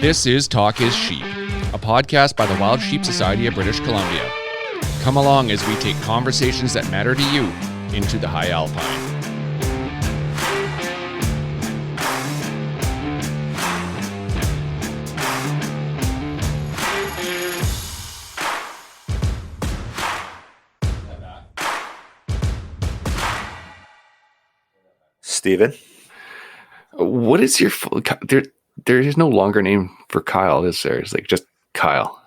This is Talk is Sheep, a podcast by the Wild Sheep Society of British Columbia. Come along as we take conversations that matter to you into the high alpine. Steven? What is your full... There is no longer name for Kyle, is there? It's like just Kyle.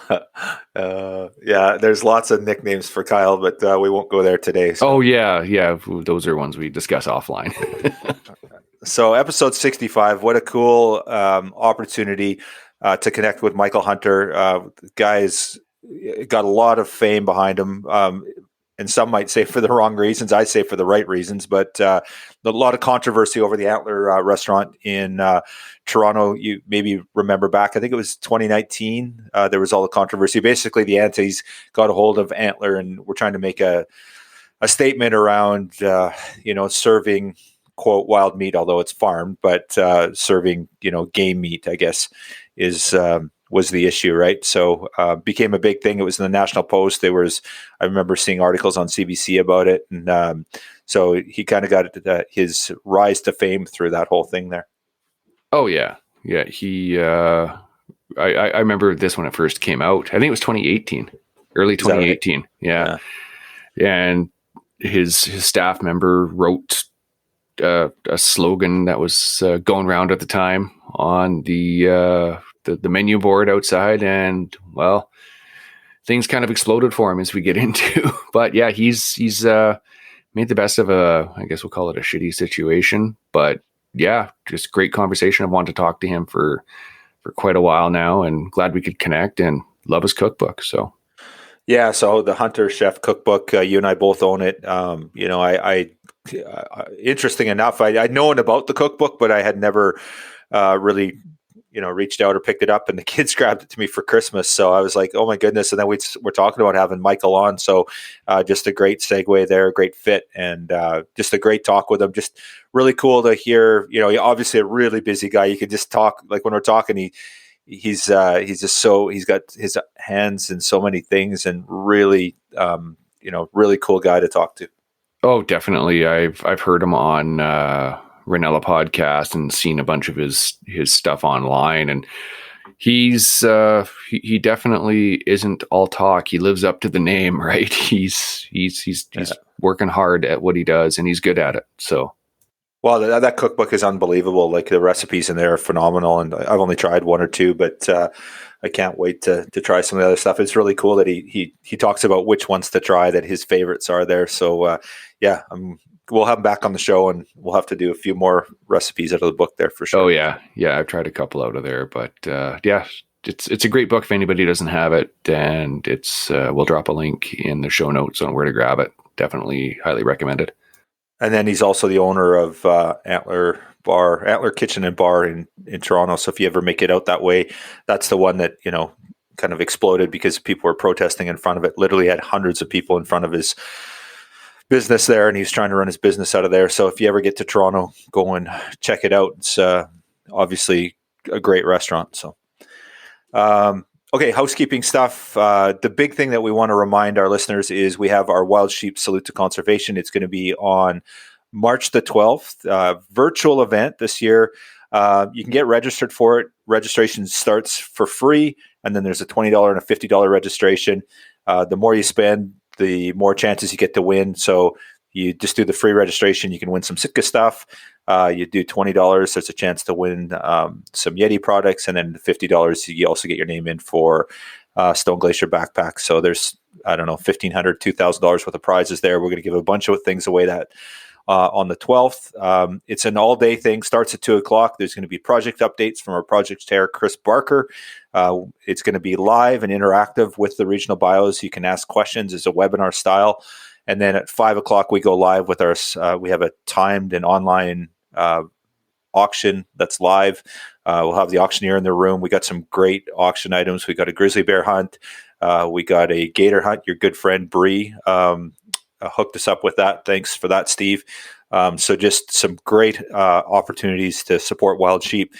Yeah, there's lots of nicknames for Kyle, but we won't go there today. So. Oh, yeah. Those are ones we discuss offline. So episode 65, what a cool opportunity to connect with Michael Hunter. The guy's got a lot of fame behind him. And some might say for the wrong reasons. I say for the right reasons, but a lot of controversy over the Antler restaurant in Toronto. You maybe remember back, I think it was 2019. There was all the controversy. Basically, the Antis got a hold of Antler and were trying to make a statement around, serving, quote, wild meat, although it's farmed, but serving, game meat, I guess, was the issue, right? So became a big thing. It was in the National Post. I remember seeing articles on CBC about it. And so he kind of got his rise to fame through that whole thing there. Oh, yeah. Yeah, he... I remember this when it first came out. I think it was 2018, early 2018. Right? Yeah. And his staff member wrote a slogan that was going around at the time on the menu board outside, and well, things kind of exploded for him as we get into. But yeah, he's made the best of I guess we'll call it a shitty situation. But yeah, just great conversation. I've wanted to talk to him for quite a while now, and glad we could connect, and love his cookbook. So yeah, so the Hunter Chef Cookbook, you and I both own it. Interesting enough, I'd known about the cookbook, but I had never really reached out or picked it up, and the kids grabbed it to me for Christmas. So I was like, oh my goodness. And then we're talking about having Michael on. So just a great segue there, a great fit, and just a great talk with him. Just really cool to hear, obviously a really busy guy. You could just talk, like when we're talking, he's just he's got his hands in so many things, and really, really cool guy to talk to. Oh, definitely. I've heard him on, Ranella podcast and seen a bunch of his stuff online, and he's he definitely isn't all talk. He lives up to the name, right? He's working hard at what he does, and he's good at it. So, well, that cookbook is unbelievable. Like the recipes in there are phenomenal, and I've only tried one or two, but I can't wait to try some of the other stuff. It's really cool that he talks about which ones to try, that his favorites are there. So we'll have him back on the show, and we'll have to do a few more recipes out of the book there for sure. Oh yeah. I've tried a couple out of there, but it's a great book if anybody doesn't have it, and it's we'll drop a link in the show notes on where to grab it. Definitely highly recommend it. And then he's also the owner of Antler Kitchen and Bar in Toronto. So if you ever make it out that way, that's the one that kind of exploded because people were protesting in front of it. Literally had hundreds of people in front of his business there, and he's trying to run his business out of there. So if you ever get to Toronto, go and check it out. It's obviously a great restaurant. So okay, housekeeping stuff. The big thing that we want to remind our listeners is we have our Wild Sheep Salute to Conservation. It's going to be on March the 12th, virtual event this year. You can get registered for it. Registration starts for free, and then there's a $20 and a $50 registration. The more you spend, the more chances you get to win. So you just do the free registration. You can win some Sitka stuff. You do $20. There's a chance to win some Yeti products. And then $50, you also get your name in for Stone Glacier backpacks. So there's, $1,500, $2,000 worth of prizes there. We're going to give a bunch of things away that on the 12th. It's an all-day thing. Starts at 2:00. There's going to be project updates from our project chair, Chris Barker. It's going to be live and interactive with the regional bios. You can ask questions as a webinar style. And then at 5:00, we go live with we have a timed and online auction that's live. We'll have the auctioneer in the room. We got some great auction items. We got a grizzly bear hunt. We got a gator hunt. Your good friend Bree hooked us up with that. Thanks for that, Steve. So just some great opportunities to support wild sheep.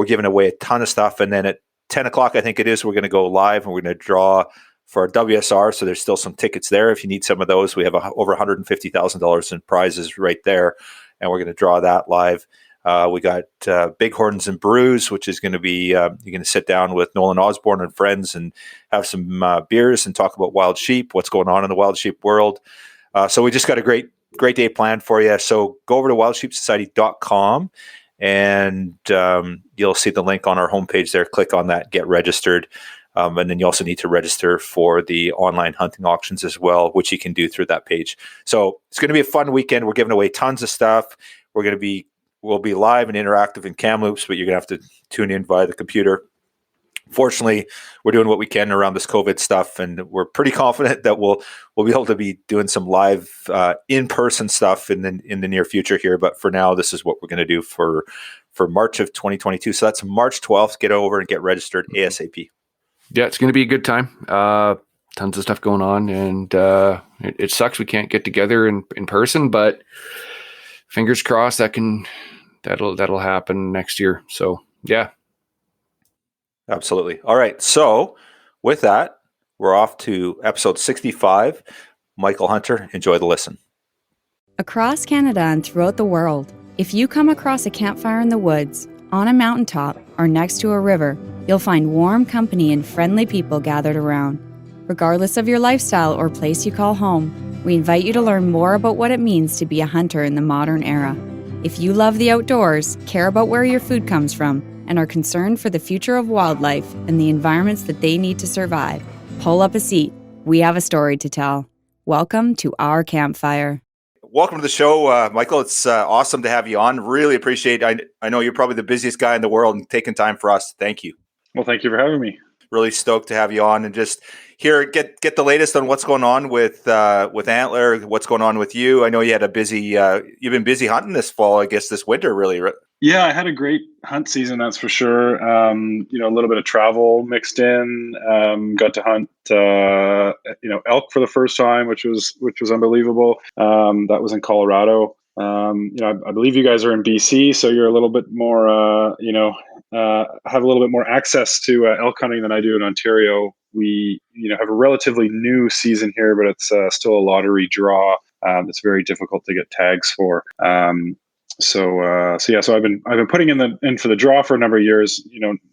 We're giving away a ton of stuff. And then at 10 o'clock, I think it is, we're going to go live and we're going to draw for our WSR. So there's still some tickets there. If you need some of those, we have over $150,000 in prizes right there. And we're going to draw that live. We got Bighorns and Brews, which is going to be, you're going to sit down with Nolan Osborne and friends and have some beers and talk about wild sheep, what's going on in the wild sheep world. So we just got a great day planned for you. So go over to wildsheepsociety.com and you'll see the link on our homepage there. Click on that, get registered. And then you also need to register for the online hunting auctions as well, which you can do through that page. So it's going to be a fun weekend. We're giving away tons of stuff. We'll be live and interactive in Kamloops, but you're going to have to tune in via the computer. Fortunately, we're doing what we can around this COVID stuff, and we're pretty confident that we'll be able to be doing some live in-person stuff in the near future here. But for now, this is what we're going to do for March of 2022. So that's March 12th. Get over and get registered ASAP. Yeah, it's going to be a good time. Tons of stuff going on, and it sucks we can't get together in person, but fingers crossed that'll happen next year. So yeah. Absolutely. All right. So with that, we're off to episode 65. Michael Hunter, enjoy the listen. Across Canada and throughout the world, if you come across a campfire in the woods, on a mountaintop, or next to a river, you'll find warm company and friendly people gathered around. Regardless of your lifestyle or place you call home, we invite you to learn more about what it means to be a hunter in the modern era. If you love the outdoors, care about where your food comes from, and are concerned for the future of wildlife and the environments that they need to survive, pull up a seat. We have a story to tell. Welcome to our campfire. Welcome to the show, Michael. It's awesome to have you on. Really appreciate it. I know you're probably the busiest guy in the world and taking time for us. Thank you. Well, thank you for having me. Really stoked to have you on and just get the latest on what's going on with Antler, what's going on with you. I know you had you've been busy hunting this fall, I guess this winter really. Yeah, I had a great hunt season, that's for sure. A little bit of travel mixed in. Got to hunt, elk for the first time, which was unbelievable. That was in Colorado. I believe you guys are in BC, so you're a little bit more, have a little bit more access to elk hunting than I do in Ontario. We, have a relatively new season here, but it's still a lottery draw. It's very difficult to get tags for. So I've been putting in for the draw for a number of years.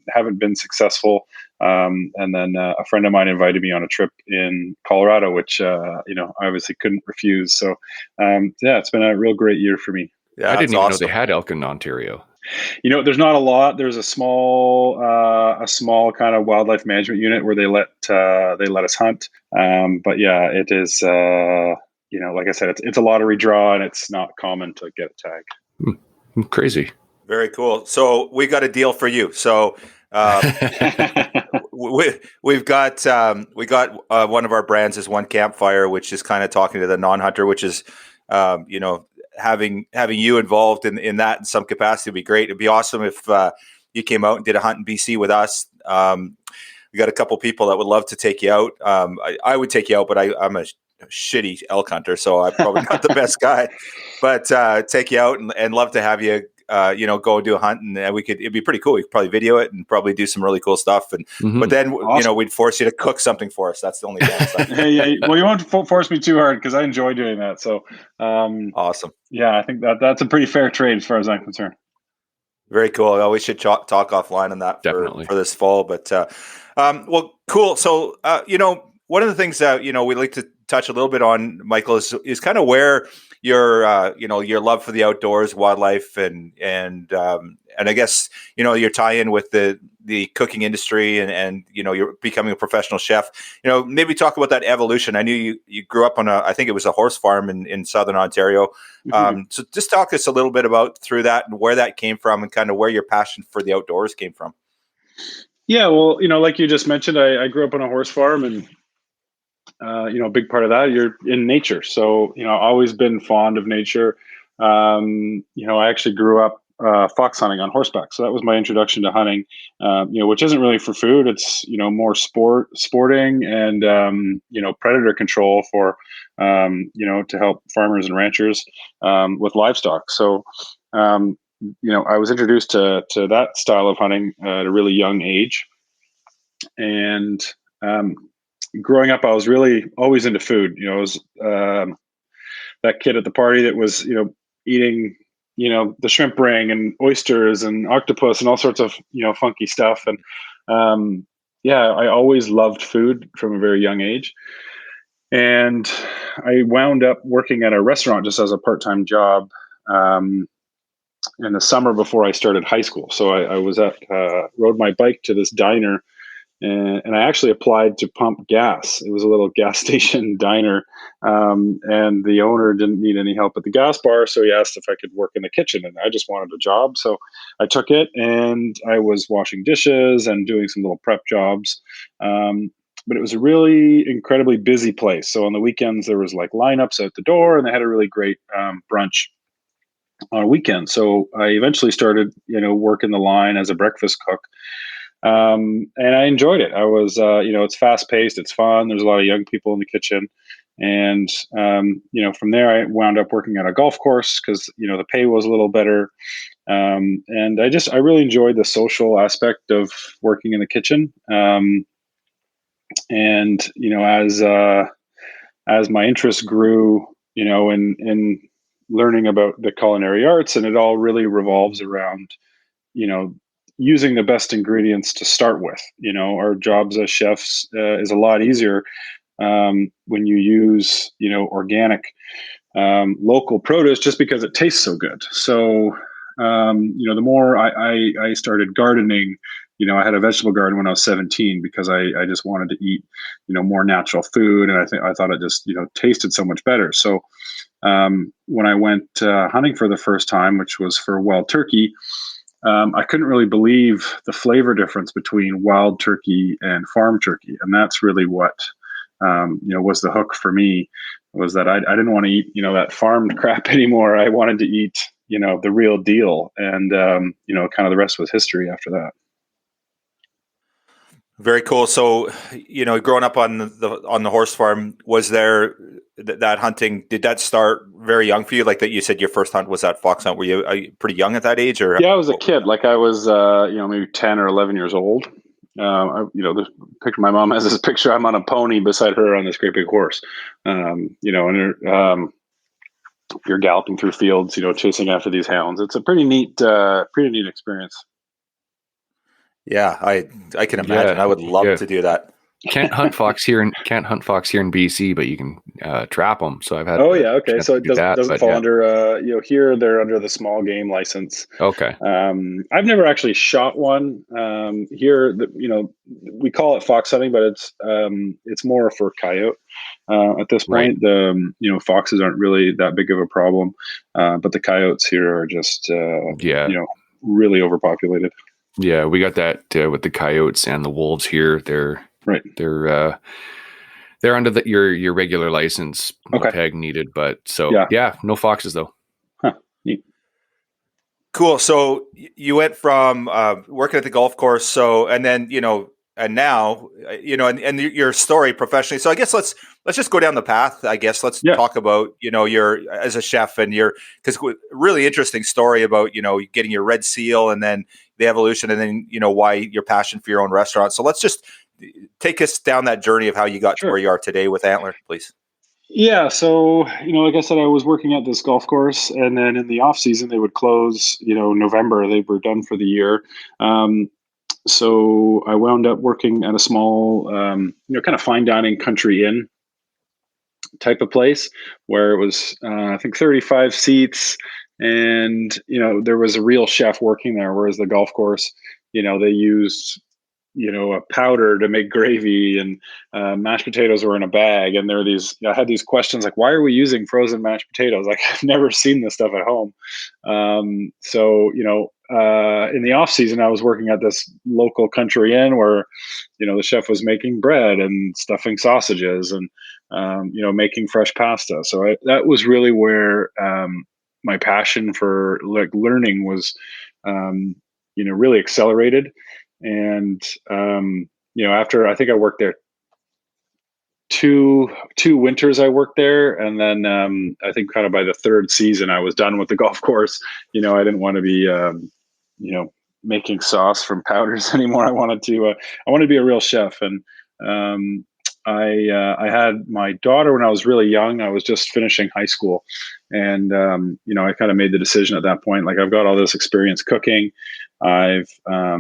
Haven't been successful. And then a friend of mine invited me on a trip in Colorado, which I obviously couldn't refuse. So it's been a real great year for me. Yeah, I didn't even awesome. know they had elk in Ontario. There's not a lot. There's a small kind of wildlife management unit where they let us hunt. But yeah, it is. Like I said, it's a lottery draw, and it's not common to get a tag. Crazy. Very cool. So we got a deal for you. So we got one of our brands is One Campfire, which is kind of talking to the non-hunter, which is having you involved in that in some capacity would be great. It'd be awesome if you came out and did a hunt in BC with us. We got a couple people that would love to take you out. I would take you out, but I'm a shitty elk hunter, so I'm probably not the best guy. But take you out and love to have you. Go and do a hunt, and it'd be pretty cool. We could probably video it and probably do some really cool stuff. And but then awesome. We'd force you to cook something for us. That's the only downside. Yeah. Well, you won't force me too hard because I enjoy doing that. So awesome. Yeah, I think that's a pretty fair trade as far as I'm concerned. Very cool. Well, we should talk offline on that for this fall. But well, cool. So one of the things that we'd like to touch a little bit on, Michael, is kind of where your love for the outdoors, wildlife, and I guess your tie-in with the cooking industry, and you're becoming a professional chef. Maybe talk about that evolution. I knew you grew up on I think it was a horse farm in southern Ontario. Mm-hmm. So just talk to us a little bit about through that and where that came from, and kind of where your passion for the outdoors came from. Yeah, well, like you just mentioned, I grew up on a horse farm, and a big part of that, you're in nature. So, I've always been fond of nature. I actually grew up fox hunting on horseback. So that was my introduction to hunting, which isn't really for food. It's, more sporting and, predator control for, to help farmers and ranchers with livestock. So, I was introduced to that style of hunting at a really young age, and growing up, I was really always into food. I was that kid at the party that was, eating, the shrimp ring and oysters and octopus and all sorts of, funky stuff. And yeah, I always loved food from a very young age. And I wound up working at a restaurant just as a part-time job in the summer before I started high school. So I was rode my bike to this diner, and I actually applied to pump gas. It was a little gas station diner, and the owner didn't need any help at the gas bar, so he asked if I could work in the kitchen, and I just wanted a job, so I took it, and I was washing dishes and doing some little prep jobs. But it was a really incredibly busy place. So on the weekends, there was like lineups out the door, and they had a really great brunch on a weekend. So I eventually started, working the line as a breakfast cook. And I enjoyed it. I was, it's fast paced, it's fun. There's a lot of young people in the kitchen. And, from there, I wound up working at a golf course because, the pay was a little better. And I really enjoyed the social aspect of working in the kitchen. And, as my interest grew, in learning about the culinary arts, and it all really revolves around, using the best ingredients to start with. Our jobs as chefs is a lot easier when you use, organic, local produce, just because it tastes so good. So, the more I started gardening, I had a vegetable garden when I was 17 because I just wanted to eat, more natural food. And I thought it just, tasted so much better. So, when I went hunting for the first time, which was for wild turkey, I couldn't really believe the flavor difference between wild turkey and farm turkey. And that's really what, was the hook for me, was that I didn't want to eat, that farmed crap anymore. I wanted to eat, the real deal. And, kind of the rest was history after that. Very cool. So, growing up on the horse farm, was there that hunting? Did that start very young for you? Like that, you said your first hunt was that fox hunt. Were you pretty young at that age, or? Yeah, I was a kid. Like I was, maybe 10 or 11 years old. This picture my mom has this picture. I'm on a pony beside her on this great big horse. And you're galloping through fields, chasing after these hounds. It's a pretty neat experience. Yeah, I can imagine. I would love to do that. Can't hunt fox here in BC, but you can trap them. So I've had. Oh yeah, okay. So it doesn't fall under. Here they're under the small game license. Okay. I've never actually shot one. Here, we call it fox hunting, but it's more for coyote. At this point, the foxes aren't really that big of a problem, but the coyotes here are just really overpopulated. Yeah, we got that with the coyotes and the wolves here. They're under your regular license, no tag needed. But no foxes though. Huh. Neat. Cool. So you went from working at the golf course. So and then and now and your story professionally. So I guess let's just go down the path. I guess let's talk about your as a chef and because really interesting story about getting your red seal and then the evolution and then why your passion for your own restaurant. So let's just take us down that journey of how you got to where you are today with Antler, please. Yeah, so like I said, I was working at this golf course, and then in the off season they would close. November they were done for the year. So I wound up working at a small, kind of fine dining country inn type of place where it was, I think 35 seats. And, there was a real chef working there, whereas the golf course, they used, a powder to make gravy, and mashed potatoes were in a bag. And there were I had these questions like, why are we using frozen mashed potatoes? Like, I've never seen this stuff at home. So, in the off season, I was working at this local country inn where, the chef was making bread and stuffing sausages and, making fresh pasta. So that was really where, my passion for learning was, really accelerated. And, after I think I worked there two winters I worked there, and then I think kind of by the third season I was done with the golf course. I didn't want to be making sauce from powders anymore. I wanted to be a real chef, and I had my daughter when I was really young. I was just finishing high school, and I kind of made the decision at that point. Like, I've got all this experience cooking. I've I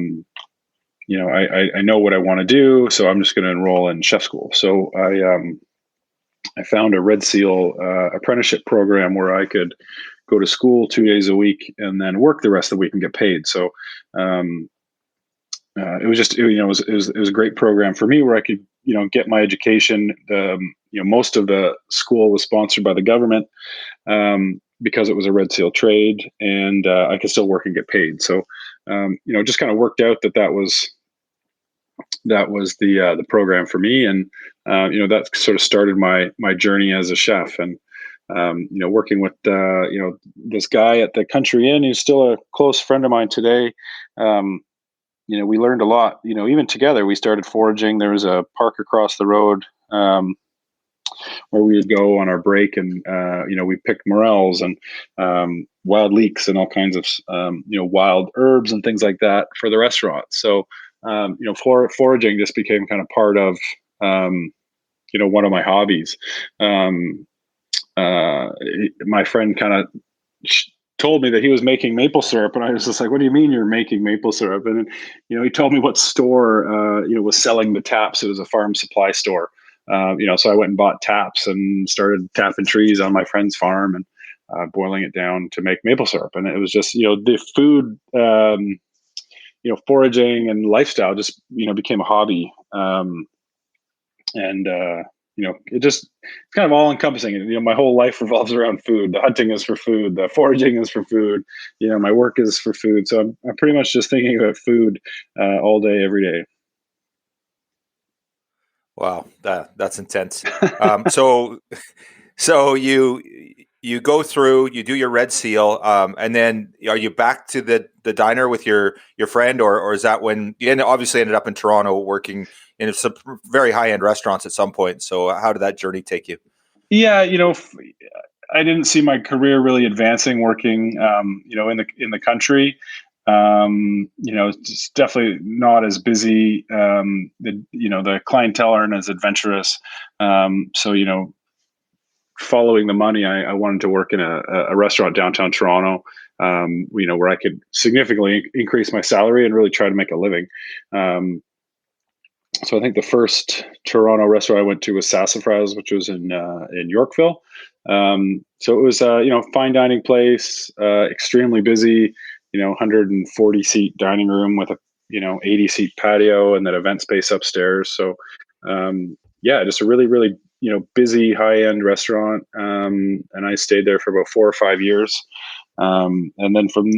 know what I want to do, so I'm just going to enroll in chef school. So I found a Red Seal apprenticeship program where I could go to school 2 days a week and then work the rest of the week and get paid. So it was just it was a great program for me where I could get my education. Most of the school was sponsored by the government because it was a Red Seal trade, and I could still work and get paid. So it just kind of worked out that was the program for me, and that sort of started my journey as a chef. And working with this guy at the Country Inn, who's still a close friend of mine today. We learned a lot. Even together, we started foraging. There was a park across the road where we would go on our break, and we picked morels and wild leeks and all kinds of wild herbs and things like that for the restaurant. So foraging just became kind of part of one of my hobbies. My friend kind of told me that he was making maple syrup, and I was just like, "What do you mean you're making maple syrup?" And then, he told me what store was selling the taps. It was a farm supply store. So I went and bought taps and started tapping trees on my friend's farm and boiling it down to make maple syrup. And it was just the food. Foraging and lifestyle just, became a hobby. It just, it's kind of all encompassing. My whole life revolves around food. The hunting is for food. The foraging is for food. My work is for food. So I'm pretty much just thinking about food all day, every day. Wow. That's intense. So you go through, you do your Red Seal, and then are you back to the diner with your friend, or is that when you obviously ended up in Toronto working in some very high end restaurants at some point? So how did that journey take you? Yeah, I didn't see my career really advancing working, in the country. It's definitely not as busy. The clientele aren't as adventurous. So following the money, I wanted to work in a restaurant downtown Toronto, where I could significantly increase my salary and really try to make a living. So I think the first Toronto restaurant I went to was Sassafras, which was in Yorkville. So it was fine dining place, extremely busy. 140 seat dining room with a 80 seat patio and that event space upstairs. So just a really, really busy high end restaurant. And I stayed there for about 4 or 5 years. And then from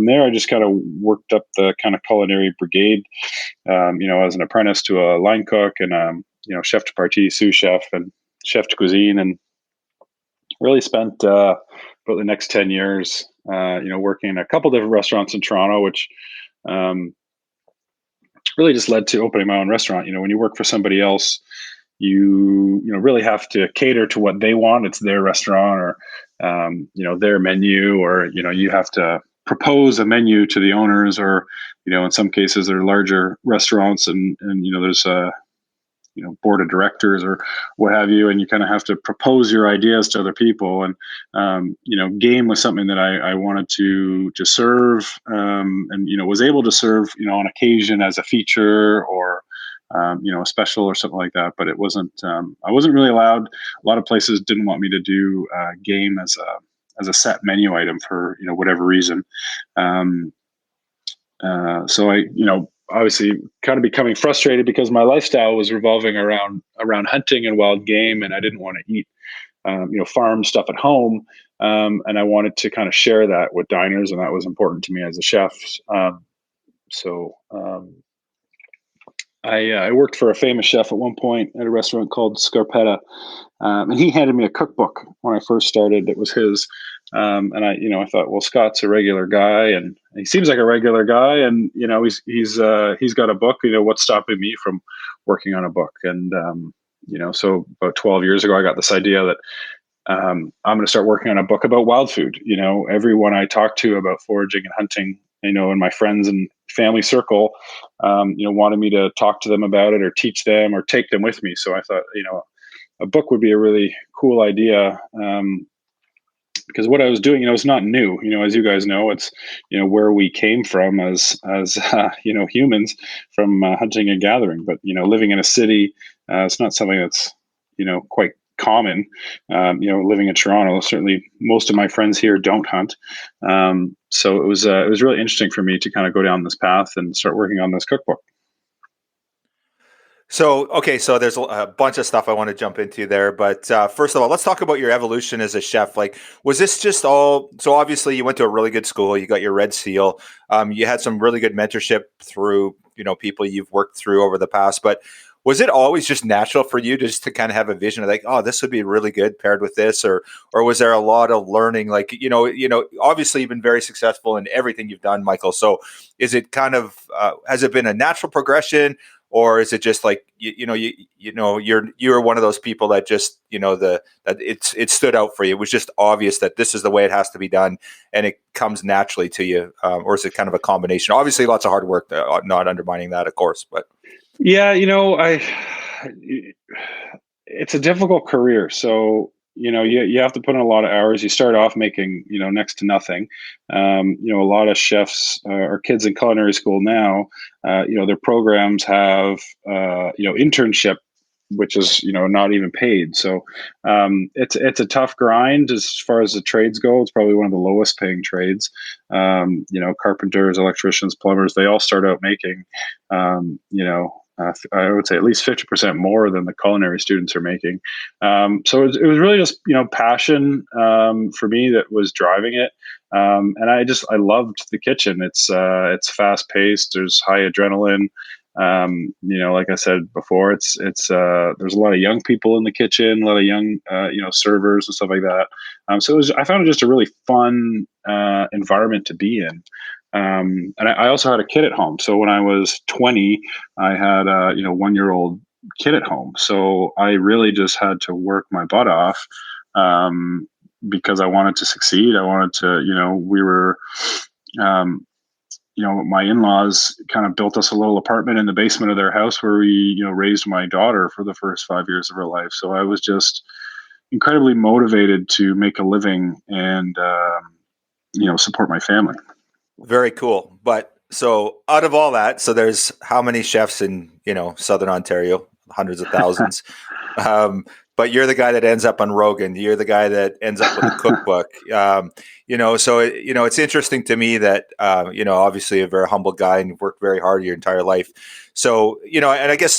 there, I just kind of worked up the kind of culinary brigade, as an apprentice to a line cook and, chef de partie, sous chef and chef de cuisine, and really spent about the next 10 years, working in a couple different restaurants in Toronto, which really just led to opening my own restaurant. When you work for somebody else, you really have to cater to what they want. It's their restaurant, or their menu, or you have to propose a menu to the owners, or in some cases they're larger restaurants, and there's a board of directors or what have you, and you kind of have to propose your ideas to other people. And game was something that I wanted to serve, and was able to serve on occasion as a feature, or a special or something like that. But it wasn't. I wasn't really allowed. A lot of places didn't want me to do game as a set menu item for whatever reason. So I obviously kind of becoming frustrated because my lifestyle was revolving around hunting and wild game, and I didn't want to eat farm stuff at home, and I wanted to kind of share that with diners, and that was important to me as a chef. I worked for a famous chef at one point at a restaurant called Scarpetta, and he handed me a cookbook when I first started. It was his, and I thought, well, Scott's a regular guy, and he seems like a regular guy, and he's got a book. What's stopping me from working on a book? And So about 12 years ago, I got this idea that I'm going to start working on a book about wild food. Everyone I talk to about foraging and hunting, and my friends and family circle, wanted me to talk to them about it or teach them or take them with me. So I thought, a book would be a really cool idea. Because what I was doing, it's not new. As you guys know, it's where we came from as humans from hunting and gathering. But living in a city, it's not something that's quite common. Living in Toronto, certainly most of my friends here don't hunt. So it was really interesting for me to kind of go down this path and start working on this cookbook. So, okay, so there's a bunch of stuff I want to jump into there, but first of all, let's talk about your evolution as a chef. Like, was this just all, so obviously you went to a really good school, you got your red seal, you had some really good mentorship through, people you've worked through over the past, but was it always just natural for you just to kind of have a vision of like, oh, this would be really good paired with this, or was there a lot of learning? Like, obviously you've been very successful in everything you've done, Michael. So is it kind of, has it been a natural progression? Or is it just like you're one of those people that just that it stood out for you? It was just obvious that this is the way it has to be done, and it comes naturally to you, or is it kind of a combination? Obviously, lots of hard work. Not undermining that, of course, but yeah, it's a difficult career. So you have to put in a lot of hours. You start off making next to nothing. A lot of chefs or kids in culinary school now, their programs have internship, which is not even paid. So it's a tough grind as far as the trades go. It's probably one of the lowest paying trades. Carpenters, electricians, plumbers, they all start out making I would say at least 50% more than the culinary students are making. So it was really just passion for me that was driving it, and I loved the kitchen. It's fast paced. There's high adrenaline. Like I said before, it's there's a lot of young people in the kitchen, a lot of young servers and stuff like that. So I found it just a really fun environment to be in. And I also had a kid at home. So when I was 20, I had a 1-year-old kid at home. So I really just had to work my butt off because I wanted to succeed. I wanted to, we were, my in-laws kind of built us a little apartment in the basement of their house where we, raised my daughter for the first 5 years of her life. So I was just incredibly motivated to make a living and, support my family. Very cool. But so out of all that, so there's how many chefs in, Southern Ontario? Hundreds of thousands. But you're the guy that ends up on Rogan. You're the guy that ends up with a cookbook. So, it's interesting to me that, obviously a very humble guy and you've worked very hard your entire life. So, and I guess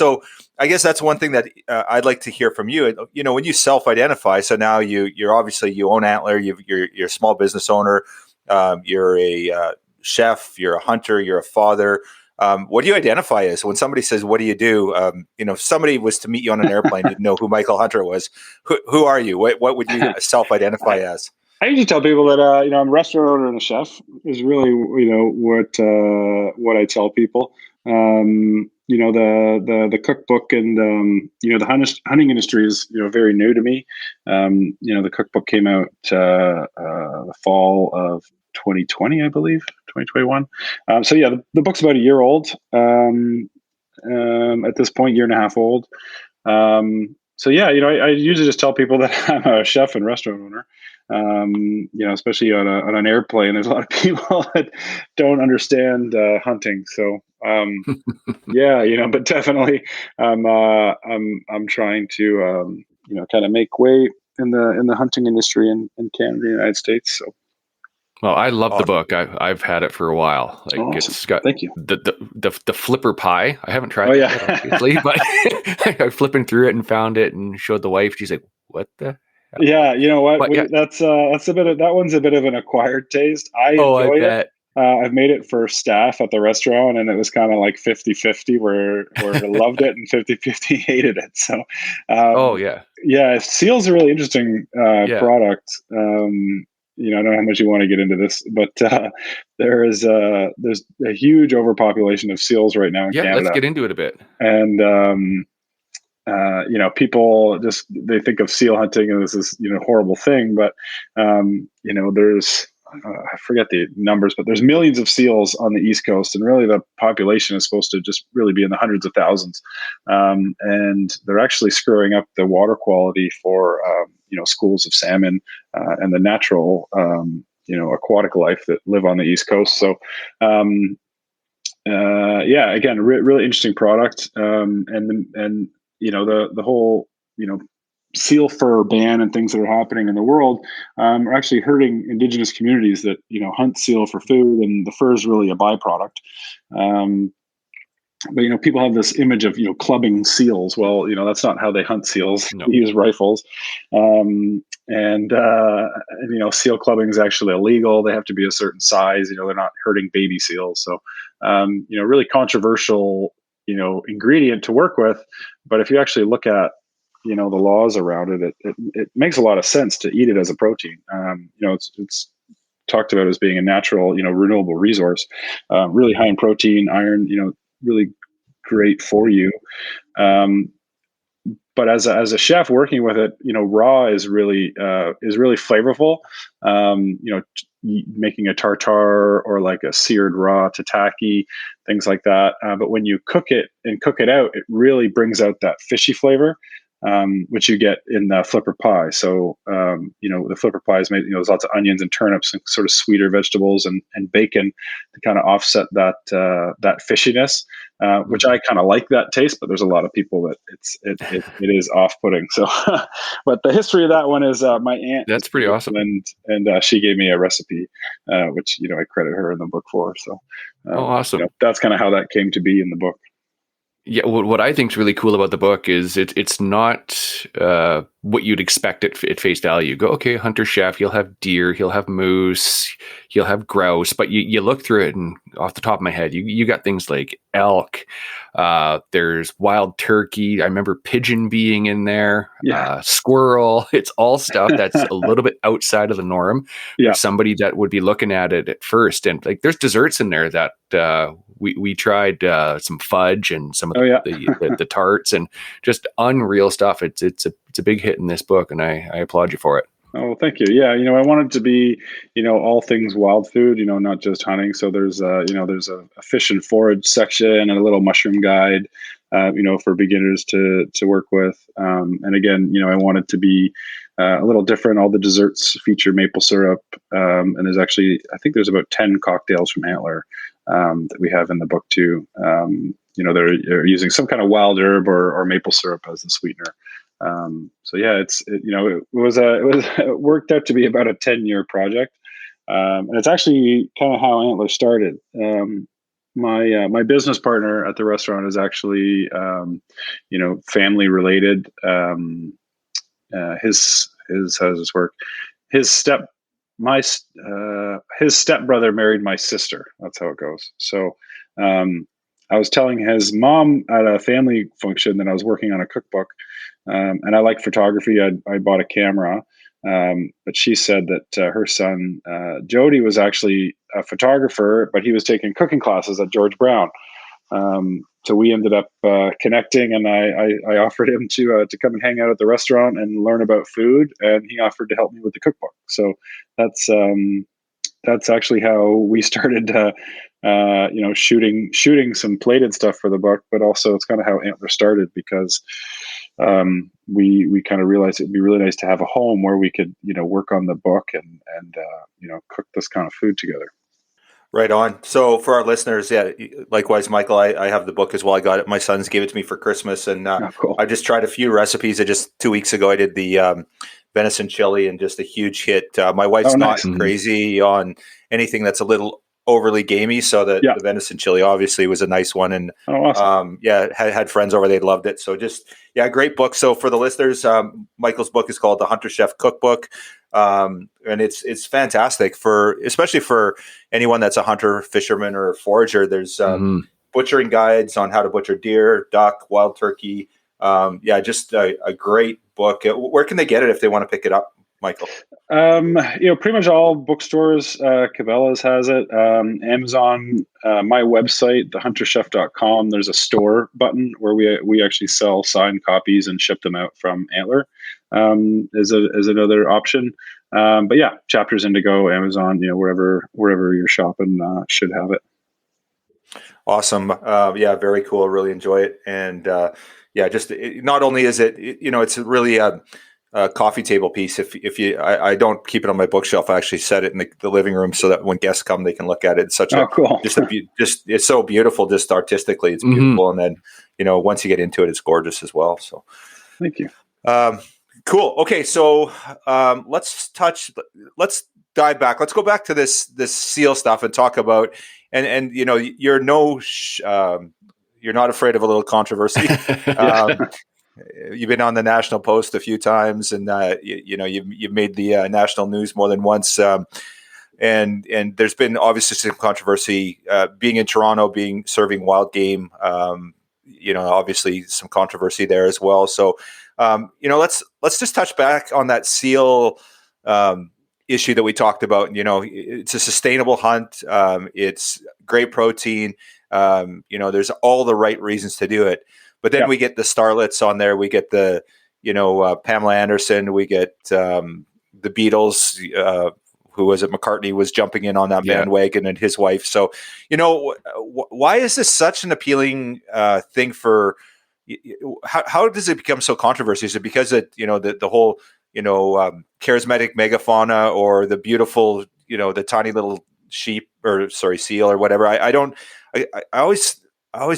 that's one thing that I'd like to hear from you. When you self-identify, so now you're obviously, you own Antler, you're a small business owner, you're a chef, you're a hunter, you're a father. What do you identify as? When somebody says, what do you do? If somebody was to meet you on an airplane, you'd know who Michael Hunter was. Who are you? What would you self-identify as? I usually tell people that, I'm a restaurant owner and a chef is really, what I tell people. The cookbook and, the hunting industry is, very new to me. The cookbook came out the fall of 2020, I believe, 2021. The book's about a year old at this point, year and a half old. I usually just tell people that I'm a chef and restaurant owner. Especially on an airplane, there's a lot of people that don't understand hunting. So but definitely I'm trying to kind of make way in the hunting industry in Canada, the United States. So. Well, I love the book. I've had it for a while. Like awesome. It's got Thank you. The flipper pie. I haven't tried it yet, obviously, but I was flipping through it and found it and showed the wife. She's like, "What the?" Yeah, you know what? That's that one's a bit of an acquired taste. I enjoy it. I've made it for staff at the restaurant, and it was kind of like 50-50 where I loved it and 50-50 hated it. So, seal's a really interesting product. I don't know how much you want to get into this, but there's a huge overpopulation of seals right now in Canada. Let's get into it a bit. And people they think of seal hunting as this horrible thing, but there's I forget the numbers, but there's millions of seals on the East Coast, and really the population is supposed to just really be in the hundreds of thousands. And they're actually screwing up the water quality for schools of salmon and the natural aquatic life that live on the East Coast. So again, really interesting product, and the whole seal fur ban and things that are happening in the world are actually hurting indigenous communities that hunt seal for food, and the fur is really a byproduct. But people have this image of clubbing seals. Well, that's not how they hunt seals. No. They use rifles, and seal clubbing is actually illegal. They have to be a certain size. They're not hurting baby seals. So, really controversial ingredient to work with. But if you actually look at the laws around it makes a lot of sense to eat it as a protein. It's talked about as being a natural, renewable resource, really high in protein, iron, really great for you. But as a chef working with it, raw is really flavorful. Making a tartare or like a seared raw tataki, things like that. But when you cook it out, it really brings out that fishy flavor, which you get in the flipper pie. So, the flipper pie is made, there's lots of onions and turnips and sort of sweeter vegetables and bacon to kind of offset that fishiness, which I kind of like that taste, but there's a lot of people that it is off-putting. So, but the history of that one is my aunt. That's pretty awesome. And she gave me a recipe, which, I credit her in the book for. So, awesome. That's kind of how that came to be in the book. Yeah, what I think is really cool about the book is it's not what you'd expect at face value. You go, okay, hunter chef, he'll have deer, he'll have moose, he'll have grouse, but you look through it, and off the top of my head, you got things like elk. There's wild turkey. I remember pigeon being in there. Yeah. Squirrel. It's all stuff that's a little bit outside of the norm. Yeah. For somebody that would be looking at it at first, and like there's desserts in there that we tried some fudge and some of the tarts and just unreal stuff. It's a big hit in this book, and I applaud you for it. Oh, thank you. Yeah, I wanted to be, all things wild food, not just hunting. So there's a fish and forage section and a little mushroom guide, for beginners to work with. And again, I wanted to be a little different. All the desserts feature maple syrup, and there's actually, I think there's about 10 cocktails from Antler that we have in the book too. They're using some kind of wild herb or maple syrup as the sweetener. So yeah, it worked out to be about a 10-year project. And it's actually kind of how Antler started. My business partner at the restaurant is actually, family related. His how does this work? His stepbrother married my sister. That's how it goes. So, I was telling his mom at a family function that I was working on a cookbook, and I like photography. I bought a camera, but she said that her son Jody was actually a photographer, but he was taking cooking classes at George Brown. So we ended up connecting, and I offered him to come and hang out at the restaurant and learn about food, and he offered to help me with the cookbook. So that's actually how we started, shooting some plated stuff for the book, but also it's kind of how Antler started, because we kind of realized it'd be really nice to have a home where we could, work on the book and cook this kind of food together. Right on. So for our listeners, yeah, likewise, Michael, I have the book as well. I got it. My sons gave it to me for Christmas, and cool. I just tried a few recipes. 2 weeks ago, I did the venison chili, and just a huge hit. My wife's not crazy on anything that's a little overly gamey, so the venison chili obviously was a nice one. And awesome. Had friends over, they loved it. So great book. So for the listeners, Michael's book is called The Hunter Chef Cookbook. And it's fantastic especially for anyone that's a hunter, fisherman, or forager. There's butchering guides on how to butcher deer, duck, wild turkey. Just a great book. Where can they get it if they want to pick it up, Michael? Pretty much all bookstores. Cabela's has it. Amazon, my website, thehunterchef.com. There's a store button where we actually sell signed copies and ship them out from Antler. Is another option. But yeah, Chapters Indigo, Amazon, wherever you're shopping, should have it. Awesome. Yeah, very cool. Really enjoy it. And not only is it, it's really a coffee table piece. I don't keep it on my bookshelf. I actually set it in the living room so that when guests come, they can look at it. It's cool. It's so beautiful, just artistically, it's beautiful. And then, once you get into it, it's gorgeous as well. So thank you. Cool. Okay. So, let's dive back. Let's go back to this seal stuff and talk about, and you're not afraid of a little controversy. You've been on the National Post a few times, and you've made the national news more than once. And there's been obviously some controversy being in Toronto, serving wild game. Obviously some controversy there as well. So, let's just touch back on that seal issue that we talked about. It's a sustainable hunt. It's great protein. There's all the right reasons to do it. But then we get the starlets on there. We get the, Pamela Anderson. We get the Beatles. Who was it? McCartney was jumping in on that bandwagon, and his wife. So, why is this such an appealing thing for? How does it become so controversial? Is it because the whole charismatic megafauna, or the beautiful the tiny little seal or whatever? I always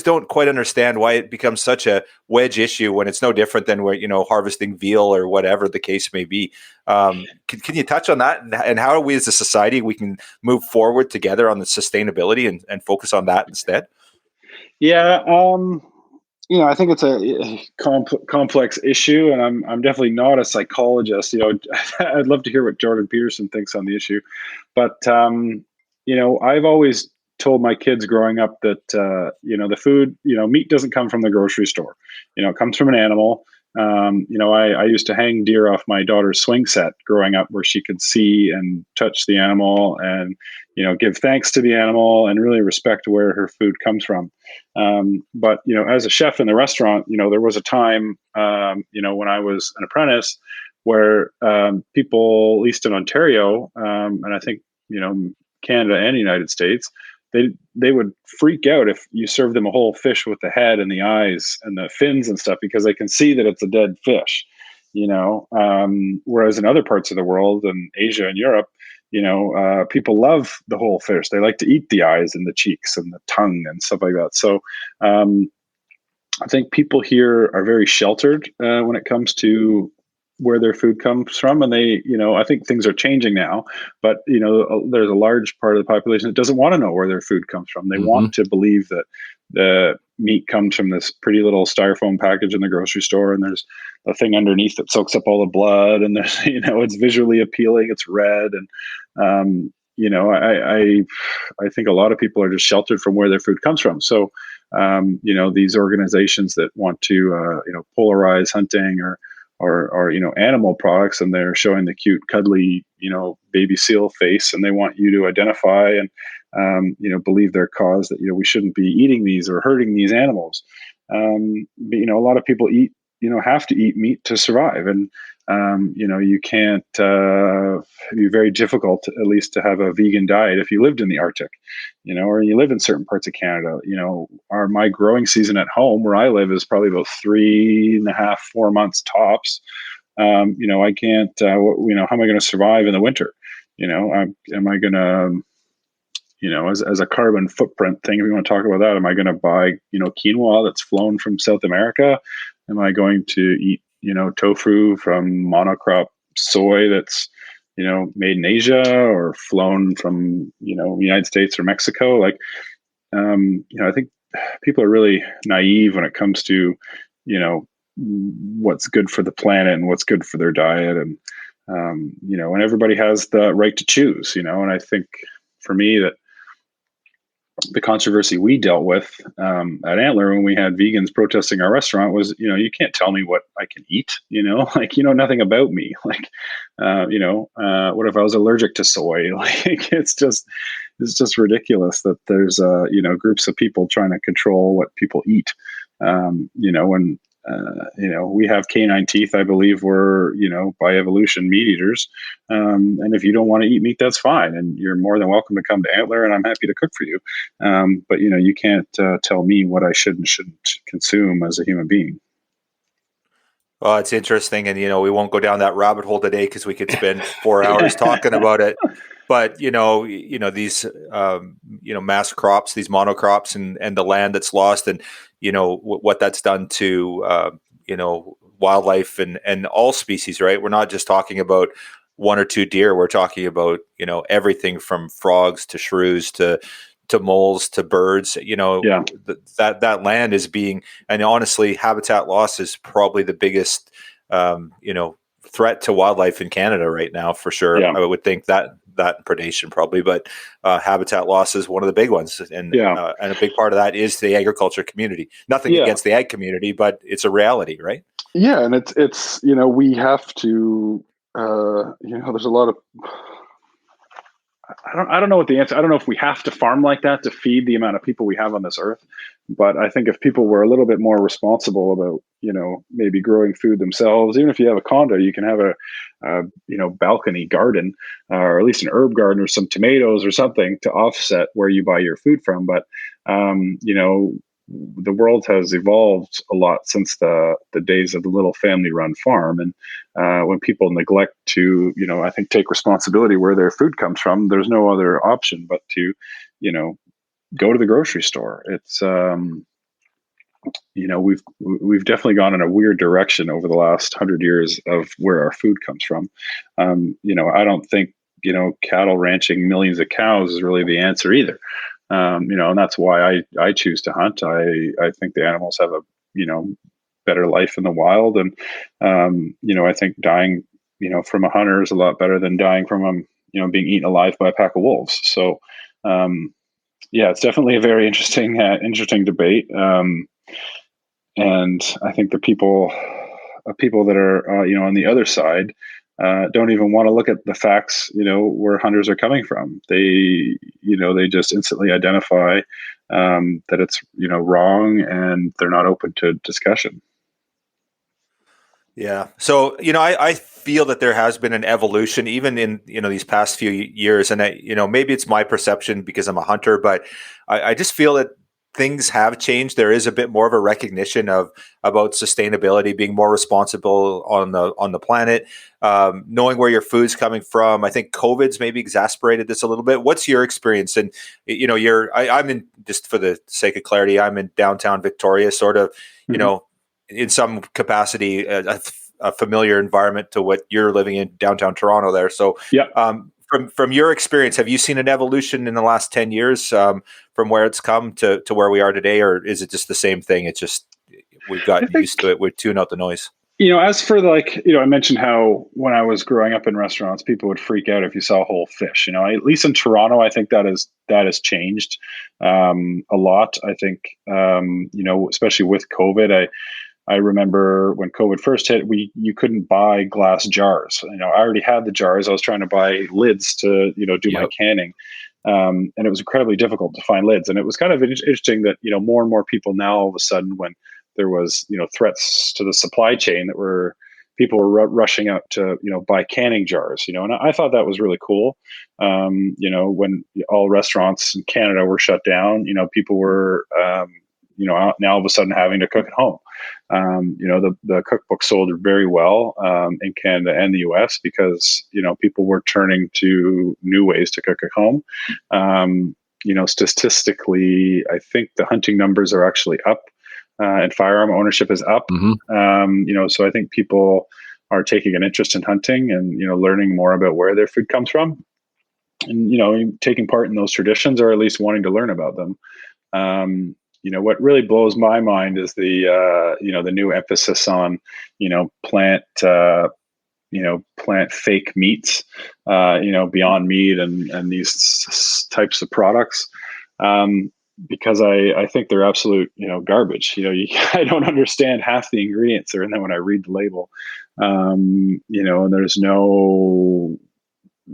don't quite understand why it becomes such a wedge issue when it's no different than harvesting veal or whatever the case may be. Can you touch on that, and how we as a society we can move forward together on the sustainability and focus on that instead? Yeah. I think it's a complex issue, and I'm definitely not a psychologist. I'd love to hear what Jordan Peterson thinks on the issue, but I've always told my kids growing up that the food, meat doesn't come from the grocery store. It comes from an animal. I used to hang deer off my daughter's swing set growing up, where she could see and touch the animal, and give thanks to the animal and really respect where her food comes from. But as a chef in the restaurant, there was a time when I was an apprentice where people, at least in Ontario, and I think Canada and the United States, they would freak out if you serve them a whole fish with the head and the eyes and the fins and stuff, because they can see that it's a dead fish, whereas in other parts of the world, in Asia and Europe, people love the whole fish. They like to eat the eyes and the cheeks and the tongue and stuff like that. So I think people here are very sheltered when it comes to where their food comes from. And they, I think things are changing now, but, there's a large part of the population that doesn't want to know where their food comes from. They want to believe that the meat comes from this pretty little styrofoam package in the grocery store, and there's a thing underneath that soaks up all the blood, and there's, it's visually appealing, it's red. And, I think a lot of people are just sheltered from where their food comes from. So, these organizations that want to, polarize hunting or animal products, and they're showing the cute, cuddly, baby seal face, and they want you to identify and, believe their cause that, we shouldn't be eating these or hurting these animals. But, a lot of people have to eat meat to survive. And, you can't, it'd be very difficult at least to have a vegan diet if you lived in the Arctic, or you live in certain parts of Canada. My growing season at home where I live is probably about 3.5, 4 months tops. I can't, how am I going to survive in the winter? Am I going to, as a carbon footprint thing, if we want to talk about that, am I going to buy, quinoa that's flown from South America? Am I going to eat, tofu from monocrop soy that's, made in Asia or flown from, United States or Mexico? Like, I think people are really naive when it comes to, what's good for the planet and what's good for their diet. And, and everybody has the right to choose, and I think for me that, the controversy we dealt with at Antler when we had vegans protesting our restaurant was, you can't tell me what I can eat, like, nothing about me. Like, what if I was allergic to soy? Like, it's just ridiculous that there's, groups of people trying to control what people eat. And we have canine teeth. I believe we're, by evolution, meat eaters. And if you don't want to eat meat, that's fine. And you're more than welcome to come to Antler, and I'm happy to cook for you. But, you can't tell me what I should and shouldn't consume as a human being. Well, it's interesting. And, we won't go down that rabbit hole today because we could spend 4 hours talking about it. But, these, mass crops, these monocrops and the land that's lost and, what that's done to, wildlife and all species, right? We're not just talking about one or two deer. We're talking about, everything from frogs to shrews to moles to birds. That land is being, and honestly, habitat loss is probably the biggest, threat to wildlife in Canada right now, for sure. Yeah. I would think that predation probably, but habitat loss is one of the big ones. And a big part of that is the agriculture community. Nothing against the ag community, but it's a reality, right? Yeah. And it's, we have to, there's a lot of, I don't know what the answer. I don't know if we have to farm like that to feed the amount of people we have on this earth. But I think if people were a little bit more responsible about, maybe growing food themselves, even if you have a condo, you can have a balcony garden, or at least an herb garden or some tomatoes or something to offset where you buy your food from. But, the world has evolved a lot since the days of the little family run farm. And when people neglect to, I think, take responsibility where their food comes from, there's no other option but to, go to the grocery store. It's, we've definitely gone in a weird direction over the last 100 years of where our food comes from. I don't think, cattle ranching millions of cows is really the answer either. And that's why I choose to hunt. I think the animals have a, better life in the wild. And, I think dying, from a hunter is a lot better than dying from being eaten alive by a pack of wolves. So, it's definitely a very interesting debate. And I think the people that are, on the other side, don't even want to look at the facts, where hunters are coming from. They just instantly identify that it's, wrong, and they're not open to discussion. Yeah. So, I feel that there has been an evolution even in, these past few years. And maybe it's my perception because I'm a hunter, but I just feel that things have changed. There is a bit more of a recognition about sustainability, being more responsible on the planet, knowing where your food's coming from. I think COVID's maybe exacerbated this a little bit. What's your experience? And I'm in, just for the sake of clarity, I'm in downtown Victoria, sort of, in some capacity, a familiar environment to what you're living in downtown Toronto there. So, From your experience, have you seen an evolution in the last 10 years from where it's come to where we are today, or is it just the same thing? It's just we've gotten used to it. We tune out the noise. As for I mentioned how when I was growing up in restaurants, people would freak out if you saw whole fish. At least in Toronto, I think that has changed a lot. I think especially with COVID, I remember when COVID first hit, you couldn't buy glass jars. I already had the jars. I was trying to buy lids to, do my canning. And it was incredibly difficult to find lids. And it was kind of interesting that, more and more people now, all of a sudden, when there was, threats to the supply chain, that people were rushing out to, buy canning jars, and I thought that was really cool. When all restaurants in Canada were shut down, people were, now all of a sudden having to cook at home. The cookbook sold very well in Canada and the US because, people were turning to new ways to cook at home. Statistically, I think the hunting numbers are actually up and firearm ownership is up. Mm-hmm. So I think people are taking an interest in hunting and, learning more about where their food comes from and, taking part in those traditions or at least wanting to learn about them. What really blows my mind is the new emphasis on, plant fake meats, Beyond Meat and these types of products. because I think they're absolute, garbage. I don't understand half the ingredients there. And then when I read the label, and there's no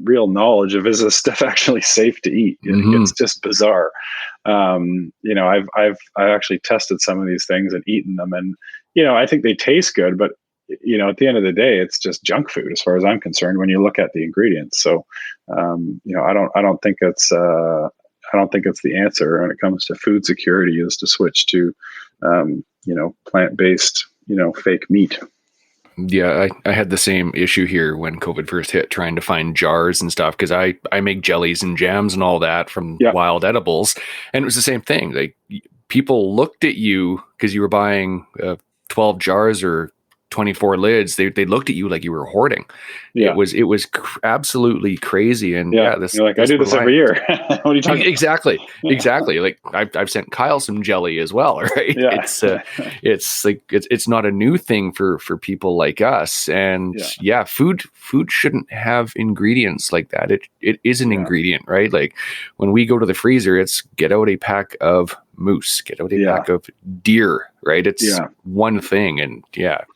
real knowledge of, is this stuff actually safe to eat? It's just bizarre. I actually tested some of these things and eaten them, and I think they taste good, but at the end of the day, it's just junk food as far as I'm concerned when you look at the ingredients. So I don't think it's the answer when it comes to food security is to switch to plant-based fake meat. Yeah, I had the same issue here when COVID first hit, trying to find jars and stuff, because I make jellies and jams and all that from wild edibles, and it was the same thing. Like, people looked at you because you were buying 12 jars or 24 lids. They looked at you like you were hoarding. It was absolutely crazy. And this, you're like, I do this every year. What are you talking exactly about? Exactly. Like, I've sent Kyle some jelly as well, right? It's like it's not a new thing for people like us. And food shouldn't have ingredients like that. It is an ingredient, right? Like, when we go to the freezer, it's get out a pack of moose, get out a pack of deer, right? It's one thing. And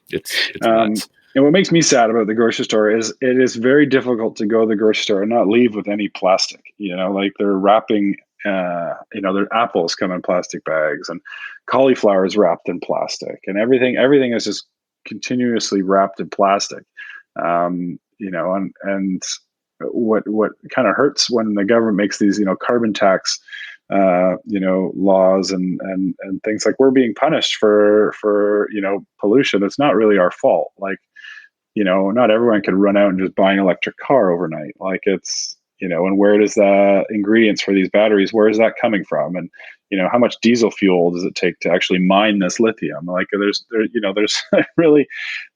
it's nuts. And what makes me sad about the grocery store is it is very difficult to go to the grocery store and not leave with any plastic. Like, they're wrapping, their apples come in plastic bags, and cauliflower is wrapped in plastic, and everything is just continuously wrapped in plastic. And what kind of hurts when the government makes these, carbon tax, laws and things, like, we're being punished for pollution. It's not really our fault. Like, not everyone can run out and just buy an electric car overnight. Like, it's, and where does the ingredients for these batteries, where is that coming from? And, how much diesel fuel does it take to actually mine this lithium? Like, there's really,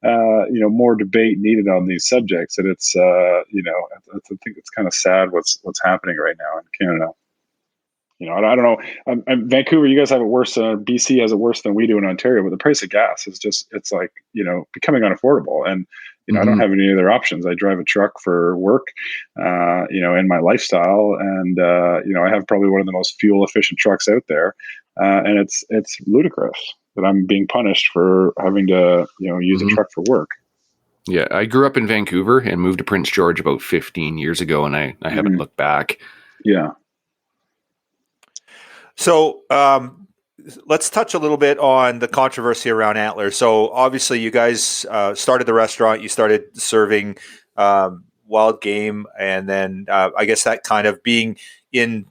more debate needed on these subjects. And it's, I think it's kind of sad what's happening right now in Canada. I don't know. Vancouver, you guys have it worse. BC has it worse than we do in Ontario. But the price of gas is it's like, becoming unaffordable. And, I don't have any other options. I drive a truck for work, in my lifestyle. And, I have probably one of the most fuel efficient trucks out there. And it's ludicrous that I'm being punished for having to, use a truck for work. Yeah. I grew up in Vancouver and moved to Prince George about 15 years ago. And I haven't looked back. Yeah. So let's touch a little bit on the controversy around Antler. So obviously you guys started the restaurant, you started serving wild game, and then I guess that kind of being in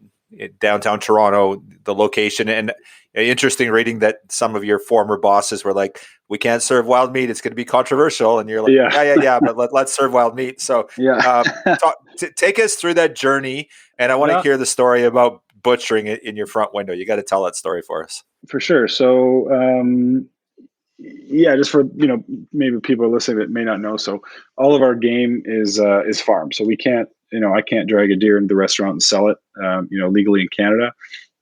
downtown Toronto, the location, and interesting reading that some of your former bosses were like, we can't serve wild meat, it's going to be controversial. And you're like, yeah, but let's serve wild meat. So take us through that journey. And I want to hear the story about butchering it in your front window. You got to tell that story for us. For sure. So, just for, maybe people are listening that may not know. So all of our game is farmed. So we can't, I can't drag a deer into the restaurant and sell it, legally in Canada.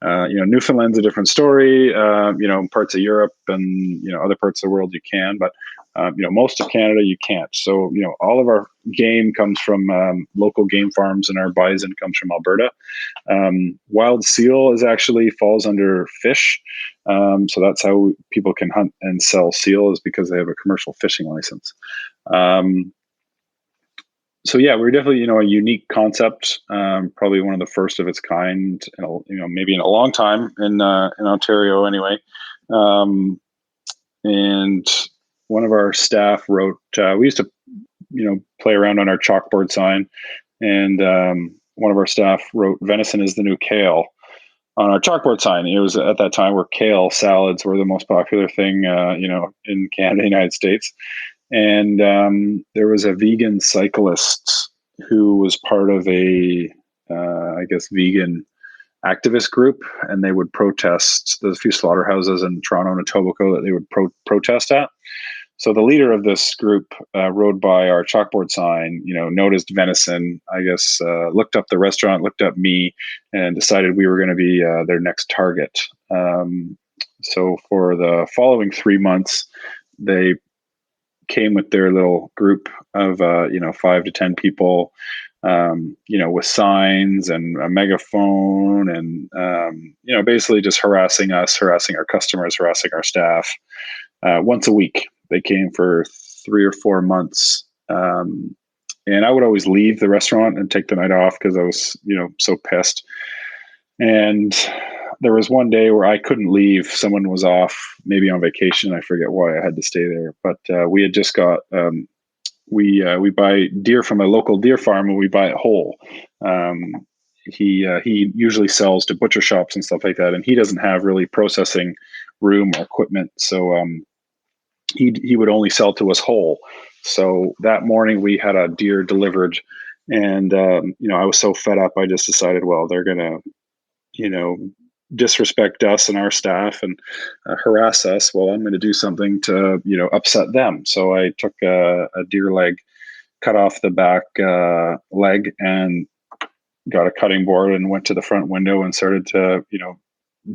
Newfoundland's a different story. Parts of Europe and, other parts of the world you can, but, most of Canada you can't. So, all of our game comes from local game farms, and our bison comes from Alberta. Wild seal actually falls under fish. So that's how people can hunt and sell seal, is because they have a commercial fishing license. We're definitely, a unique concept, probably one of the first of its kind, maybe in a long time in Ontario anyway. And one of our staff wrote, we used to, play around on our chalkboard sign, and one of our staff wrote, "Venison is the new kale," on our chalkboard sign. It was at that time where kale salads were the most popular thing, in Canada, United States. And there was a vegan cyclist who was part of a, vegan activist group, and they would protest. There's a few slaughterhouses in Toronto and Etobicoke that they would protest at. So the leader of this group rode by our chalkboard sign, noticed venison, looked up the restaurant, looked up me, and decided we were going to be their next target. So for the following 3 months, they came with their little group of 5 to 10 people, with signs and a megaphone and, basically just harassing us, harassing our customers, harassing our staff. Once a week. They came for 3 or 4 months. And I would always leave the restaurant and take the night off because I was, so pissed. And there was one day where I couldn't leave. Someone was off, maybe on vacation. I forget why I had to stay there. But we had just got, we buy deer from a local deer farm and we buy it whole. He usually sells to butcher shops and stuff like that. And he doesn't have really processing room or equipment. So he would only sell to us whole. So that morning we had a deer delivered, and I was so fed up. I just decided, well, they're gonna, disrespect us and our staff and harass us. Well, I'm going to do something to, upset them. So I took a deer leg, cut off the back leg, and got a cutting board and went to the front window and started to,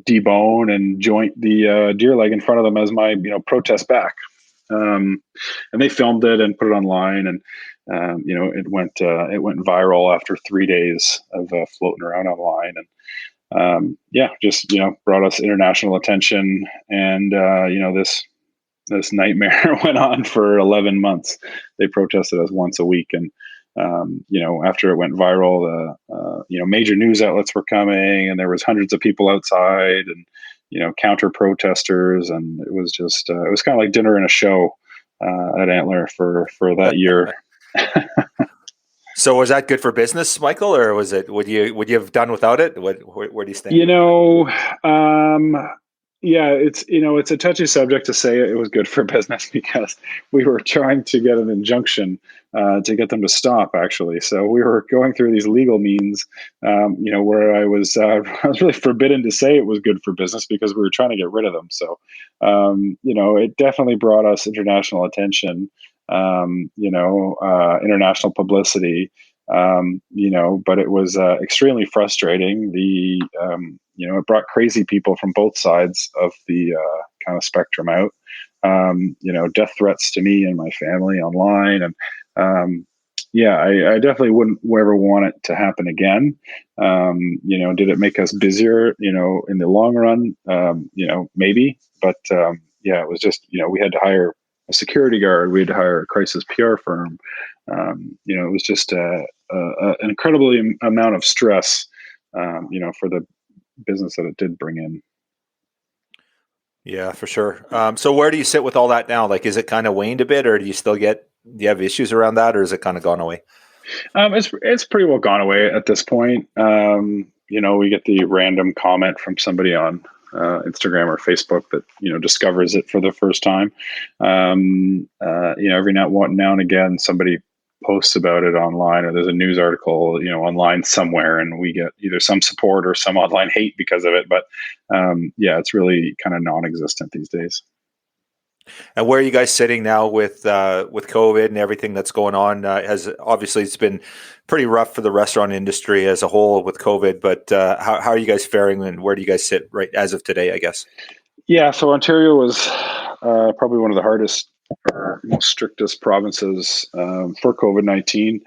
debone and joint the deer leg in front of them as my, protest back. And they filmed it and put it online, and it went viral after 3 days of floating around online, and just brought us international attention, and this nightmare went on for 11 months. They protested us once a week, and after it went viral, major news outlets were coming, and there was hundreds of people outside, and counter protesters, and it was just it was kind of like dinner and a show at Antler for that year. So was that good for business, Michael, or was it? Would you have done without it? Where do you stand? It's a touchy subject to say it was good for business because we were trying to get an injunction to get them to stop, actually. So we were going through these legal means, where I was really forbidden to say it was good for business because we were trying to get rid of them. So, it definitely brought us international attention, international publicity, but it was extremely frustrating. It brought crazy people from both sides of the kind of spectrum out. Death threats to me and my family online, and I definitely wouldn't ever want it to happen again. Did it make us busier? In the long run, maybe, but it was just we had to hire a security guard. We had to hire a crisis PR firm. It was just an incredible amount of stress, for the business that it did bring in. Yeah, for sure. So where do you sit with all that now? Like, is it kind of waned a bit, or do you have issues around that, or is it kind of gone away? It's pretty well gone away at this point. We get the random comment from somebody on Instagram or Facebook that discovers it for the first time. Every now and again somebody posts about it online, or there's a news article online somewhere, and we get either some support or some online hate because of it. But it's really kind of non-existent these days. And where are you guys sitting now with COVID and everything that's going on? It's been pretty rough for the restaurant industry as a whole with COVID, but how are you guys faring, and where do you guys sit right as of today, I guess? Yeah, so Ontario was probably one of the hardest or most strictest provinces for COVID-19.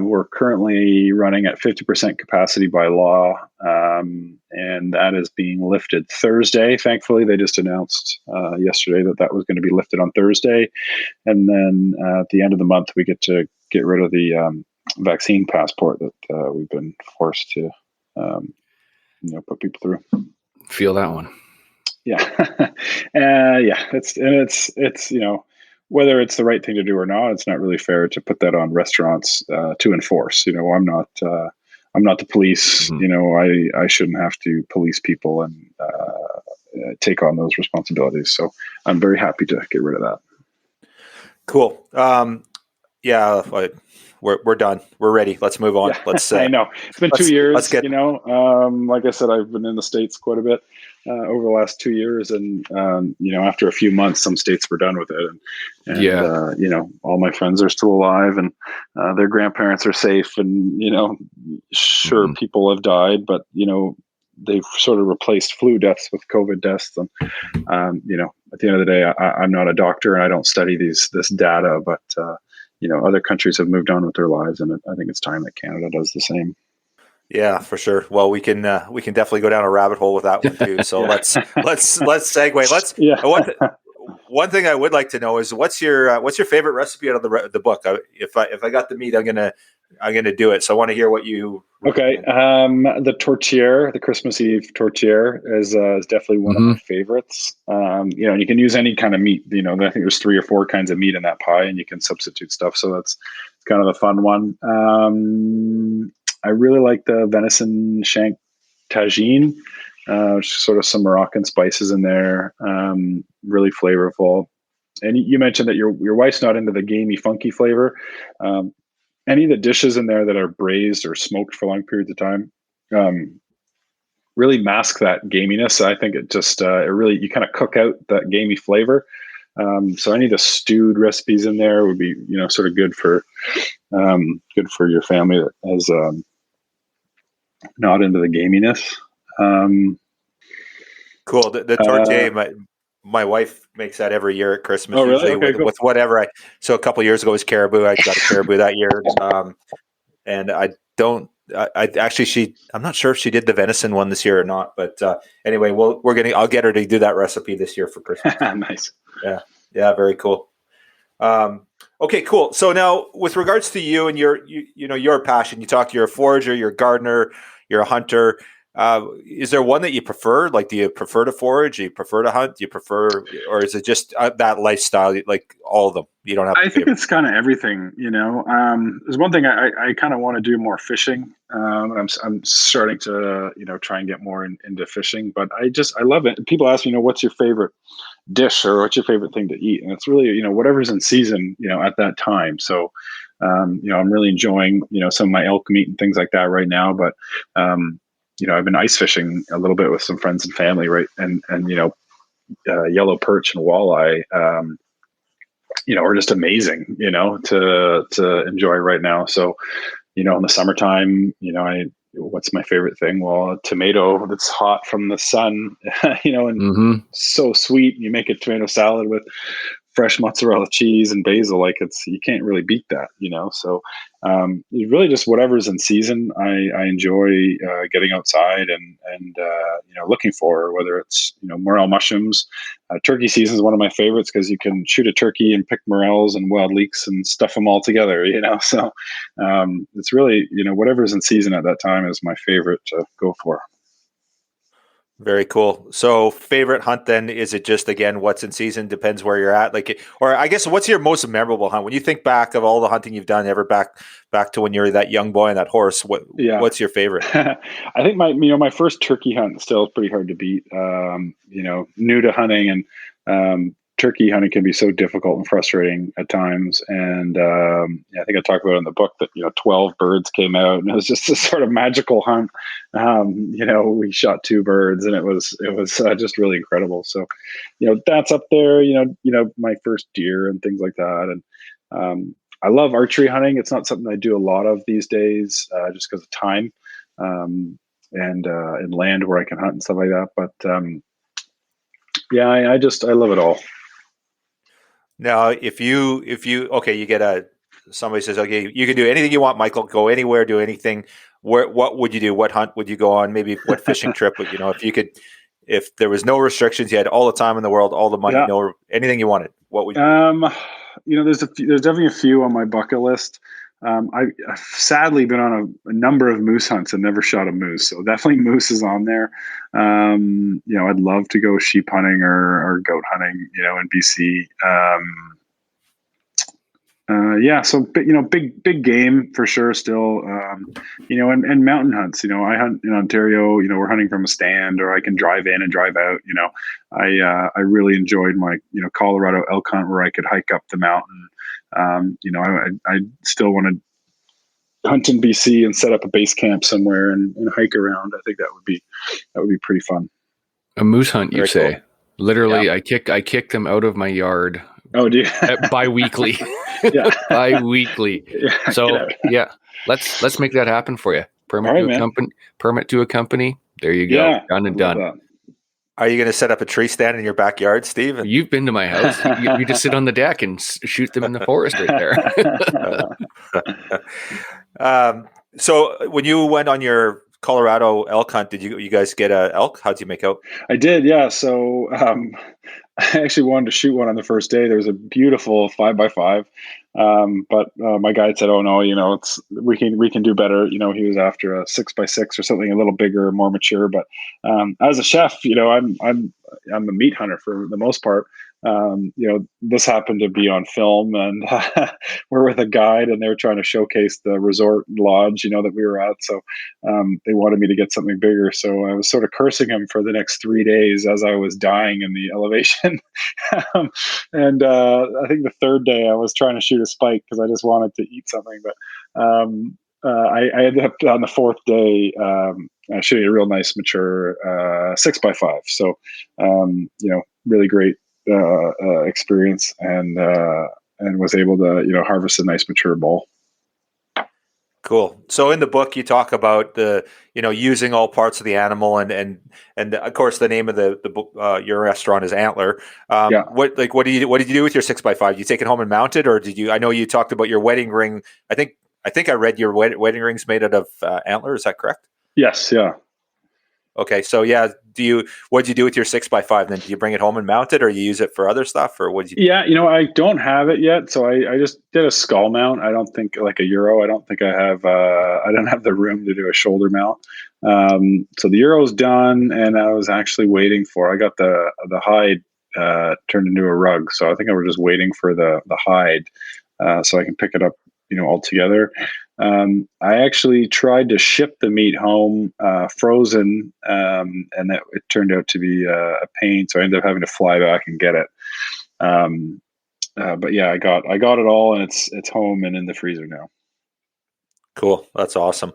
We're currently running at 50% capacity by law, and that is being lifted Thursday. Thankfully, they just announced yesterday that was going to be lifted on Thursday. And then at the end of the month, we get to get rid of the vaccine passport that we've been forced to put people through. Feel that one. Yeah. It's whether it's the right thing to do or not, it's not really fair to put that on restaurants to enforce. I'm not the police. Mm-hmm. I shouldn't have to police people and take on those responsibilities. So I'm very happy to get rid of that. Cool. We're done. We're ready. Let's move on. Yeah, Let's. I know it's been 2 years. Let's get. Like I said, I've been in the States quite a bit over the last 2 years, and after a few months, some states were done with it, and all my friends are still alive, and their grandparents are safe, and sure, mm-hmm. people have died, but they've sort of replaced flu deaths with COVID deaths, and at the end of the day, I'm not a doctor and I don't study this data, but other countries have moved on with their lives, and I think it's time that Canada does the same. Yeah, for sure. Well, we can definitely go down a rabbit hole with that one too. So let's segue. One thing I would like to know is what's your favorite recipe out of the book? If I got the meat, I'm gonna do it. So I want to hear what you. Okay, the tourtière, the Christmas Eve tourtière, is definitely one of my favorites. And you can use any kind of meat. I think there's 3 or 4 kinds of meat in that pie, and you can substitute stuff. So that's kind of the fun one. I really like the venison shank tagine, which is sort of some Moroccan spices in there. Really flavorful. And you mentioned that your wife's not into the gamey, funky flavor. Any of the dishes in there that are braised or smoked for long periods of time really mask that gaminess. I think it just you kind of cook out that gamey flavor. So any of the stewed recipes in there would be sort of good for your family that has not into the gaminess. Cool. The tortilla, my wife makes that every year at Christmas. Oh, really? Usually Okay, cool. with whatever. So a couple of years ago it was caribou. I got a caribou that year, and I'm not sure if she did the venison one this year or not. But anyway, I'll get her to do that recipe this year for Christmas. Nice. Yeah, very cool. Okay, cool. So now, with regards to you and your passion, you talk. You're a forager, you're a gardener, you're a hunter. Is there one that you prefer? Like, do you prefer to forage? Do you prefer to hunt? Do you prefer, or is it just that lifestyle? Like all of them, you don't have. I think it's kind of everything. There's one thing I kind of want to do more fishing. I'm starting to try and get more into fishing, but I love it. People ask me, what's your favorite dish or what's your favorite thing to eat, and it's really whatever's in season at that time. So I'm really enjoying some of my elk meat and things like that right now, but I've been ice fishing a little bit with some friends and family, right? And yellow perch and walleye are just amazing to enjoy right now. So in the summertime, what's my favorite thing? Well, a tomato that's hot from the sun, and so sweet. You make a tomato salad with fresh mozzarella cheese and basil, like you can't really beat that, So it's really just whatever's in season. I enjoy getting outside and looking for, whether it's morel mushrooms. Turkey season is one of my favorites because you can shoot a turkey and pick morels and wild leeks and stuff them all together. So it's really whatever's in season at that time is my favorite to go for. Very cool. So favorite hunt then, is it just, again, what's in season? Depends where you're at. Or I guess, what's your most memorable hunt? When you think back of all the hunting you've done, ever back to when you were that young boy on that horse, what's your favorite? I think my first turkey hunt still is pretty hard to beat. New to hunting, and turkey hunting can be so difficult and frustrating at times. And I think I talked about it in the book that 12 birds came out, and it was just a sort of magical hunt. We shot 2 birds, and it was just really incredible. So that's up there. My first deer and things like that. And I love archery hunting. It's not something I do a lot of these days, just because of time and land where I can hunt and stuff like that. But I love it all. Now, if you you get somebody says, okay, you can do anything you want, Michael, go anywhere, do anything. What would you do? What hunt would you go on? Maybe what fishing trip would if there was no restrictions, you had all the time in the world, all the money, anything you wanted, what would you? There's definitely a few on my bucket list. I've sadly been on a number of moose hunts and never shot a moose, so definitely moose is on there. I'd love to go sheep hunting or goat hunting, in BC. So big game for sure. Still, and mountain hunts. I hunt in Ontario. We're hunting from a stand, or I can drive in and drive out. I really enjoyed my Colorado elk hunt where I could hike up the mountain. I still want to hunt in BC and set up a base camp somewhere and hike around. I think that would be pretty fun. A moose hunt, you say? Cool. Literally, yeah. I kick them out of my yard. Oh, do you? Bi-weekly. Yeah. Bi-weekly. Yeah, so let's make that happen for you. Permit to a company. There you go. Yeah, done and done. Are you going to set up a tree stand in your backyard, Steve? You've been to my house. You just sit on the deck and shoot them in the forest right there. So when you went on your Colorado elk hunt, did you guys get a elk? How'd you make out? I did, yeah. So I actually wanted to shoot one on the first day. There was a beautiful 5x5, but my guide said, "Oh no, we can do better." He was after a 6x6 or something a little bigger, more mature. But as a chef, I'm a meat hunter for the most part. This happened to be on film, and we're with a guide, and they were trying to showcase the resort lodge, that we were at. So they wanted me to get something bigger. So I was sort of cursing him for the next 3 days as I was dying in the elevation. And I think the third day I was trying to shoot a spike because I just wanted to eat something. But I ended up on the fourth day shooting a real nice mature 6x5. So, really great experience, and was able to harvest a nice mature bull. Cool. So in the book, you talk about the using all parts of the animal, and of course the name of the book, your restaurant is Antler. Yeah. What did you do with your 6x5? Did you take it home and mount it, or did you? I know you talked about your wedding ring. I think I read your wedding ring's made out of antler. Is that correct? Yes. Yeah. Okay, so yeah, what did you do with your 6x5 then? Do you bring it home and mount it, or you use it for other stuff, or what did you do? Yeah, I don't have it yet, so I just did a skull mount. I don't think like a Euro. I don't think I have. I don't have the room to do a shoulder mount. So the Euro's done, and I was actually waiting for. I got the hide turned into a rug, so I think I was just waiting for the hide so I can pick it up, all together. I actually tried to ship the meat home frozen, and it turned out to be a pain. So I ended up having to fly back and get it. But yeah, I got it all, and it's home and in the freezer now. Cool, that's awesome.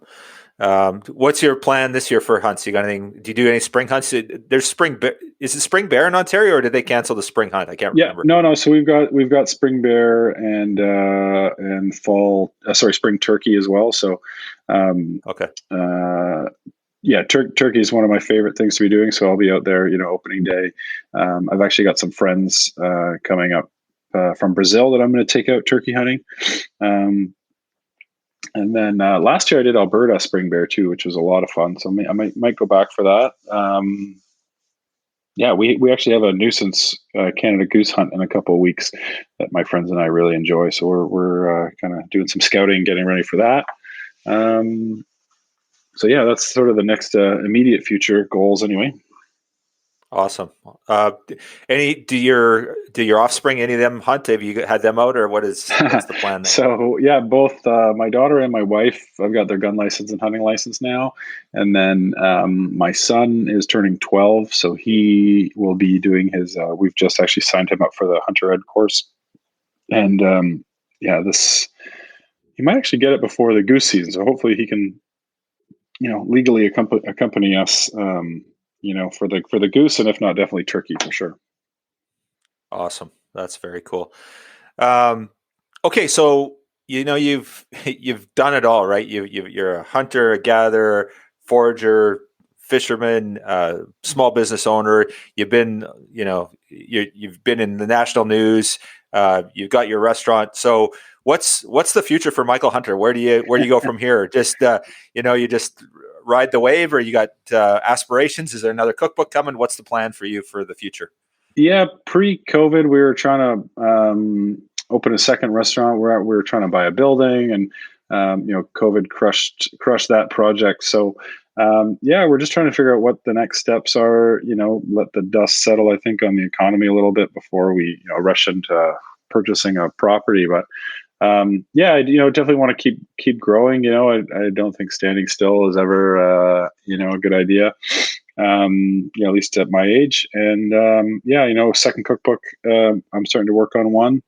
What's your plan this year for hunts? You got anything? Do you do any spring hunts? There's spring. Is it spring bear in Ontario, or did they cancel the spring hunt? I can't remember. No. So we've got spring bear and fall. Spring turkey as well. So, okay. Yeah, turkey is one of my favorite things to be doing. So I'll be out there, opening day. I've actually got some friends coming up from Brazil that I'm going to take out turkey hunting. And then last year I did Alberta spring bear too, which was a lot of fun. So I might go back for that. Yeah, we actually have a nuisance Canada goose hunt in a couple of weeks that my friends and I really enjoy. So we're kind of doing some scouting, getting ready for that. So yeah, that's sort of the next immediate future goals anyway. Awesome. Do your offspring, any of them hunt? Have you had them out, or what's the plan there? So yeah, both my daughter and my wife, I've got their gun license and hunting license now. And then my son is turning 12, so he will be doing his, we've just actually signed him up for the Hunter Ed course. And he might actually get it before the goose season. So hopefully he can, legally accompany us, for the goose, and if not, definitely turkey for sure. Awesome. That's very cool. Okay. So, you've done it all, right? You're a hunter, a gatherer, forager, fisherman, small business owner. You've been, you've been in the national news. You've got your restaurant. So what's the future for Michael Hunter? Where do you go from here? Just, you just ride the wave, or you got aspirations? Is there another cookbook coming? What's the plan for you for the future? Yeah, pre-COVID, we were trying to open a second restaurant. We were trying to buy a building, and COVID crushed that project. So we're just trying to figure out what the next steps are. Let the dust settle, I think, on the economy a little bit before we rush into purchasing a property. But I definitely want to keep growing. I don't think standing still is ever a good idea. At least at my age. And second cookbook, I'm starting to work on one.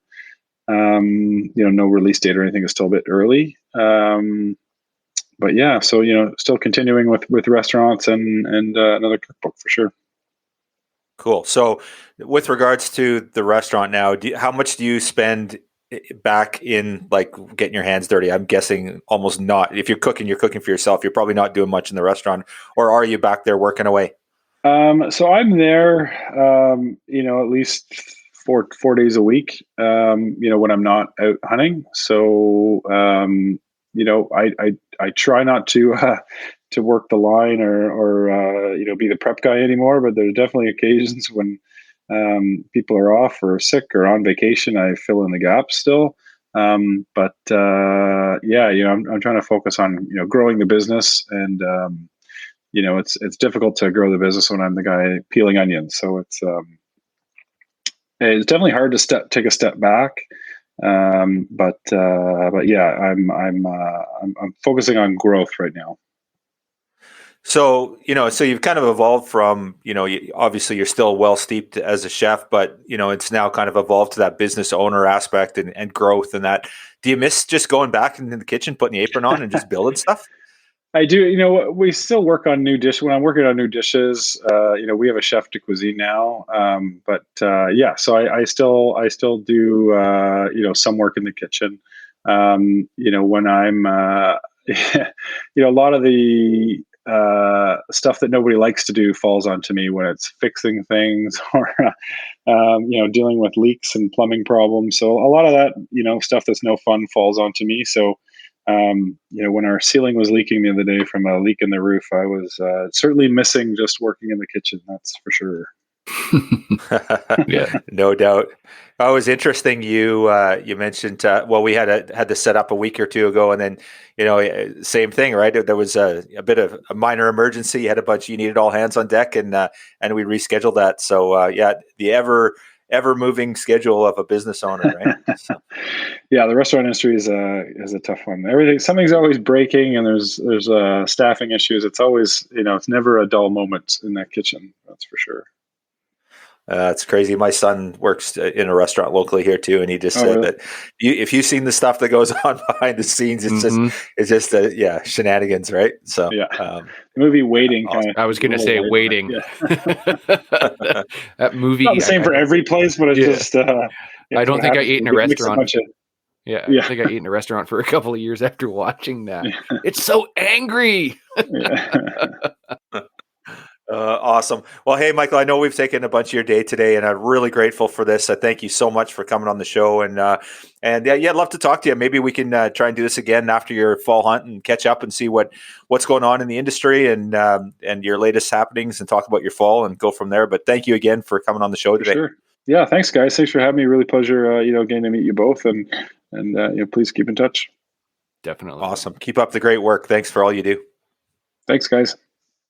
No release date or anything, is still a bit early. But yeah, so still continuing with restaurants and another cookbook for sure. Cool. So with regards to the restaurant now, how much do you spend back in like getting your hands dirty? I'm guessing almost not. If you're cooking for yourself, you're probably not doing much in the restaurant, or are you back there working away? So I'm there, at least four days a week, when I'm not out hunting. So, I try not to work the line or be the prep guy anymore, but there's definitely occasions when, people are off or sick or on vacation, I fill in the gaps still. I'm trying to focus on, growing the business and, it's difficult to grow the business when I'm the guy peeling onions. So it's definitely hard to take a step back. But yeah, I'm focusing on growth right now. So, so you've kind of evolved from, obviously you're still well steeped as a chef, but, it's now kind of evolved to that business owner aspect and growth and that. Do you miss just going back into the kitchen, putting the apron on and just building stuff? I do. We still work on new dishes. When I'm working on new dishes, we have a chef de cuisine now. So I still do, some work in the kitchen. When I'm, a lot of the stuff that nobody likes to do falls onto me when it's fixing things or, dealing with leaks and plumbing problems. So a lot of that, stuff that's no fun falls onto me. So, when our ceiling was leaking the other day from a leak in the roof, I was certainly missing just working in the kitchen. That's for sure. Yeah, no doubt. Oh, it was interesting. You mentioned we had this set up a week or two ago, and then same thing, right? There was a bit of a minor emergency. You had you needed all hands on deck, and we rescheduled that. So the ever moving schedule of a business owner, right? So. Yeah, the restaurant industry is a tough one. Something's always breaking, and there's staffing issues. It's always it's never a dull moment in that kitchen. That's for sure. It's crazy. My son works in a restaurant locally here too, and he just said really? that if you've seen the stuff that goes on behind the scenes, it's just shenanigans, right? So yeah, the movie Waiting. Awesome. I was going to say Waiting. Yeah. That movie. Not the same for every place, but it's just. I don't think I ate in a restaurant. I think I ate in a restaurant for a couple of years after watching that. Yeah. It's so angry. Awesome. Well, hey, Michael, I know we've taken a bunch of your day today, and I'm really grateful for this. I thank you so much for coming on the show, and I'd love to talk to you. Maybe we can try and do this again after your fall hunt and catch up and see what's going on in the industry and your latest happenings, and talk about your fall and go from there. But thank you again for coming on the show today. Sure. Yeah, thanks, guys. Thanks for having me. Really pleasure, getting to meet you both, and please keep in touch. Definitely. Awesome. Keep up the great work. Thanks for all you do. Thanks, guys.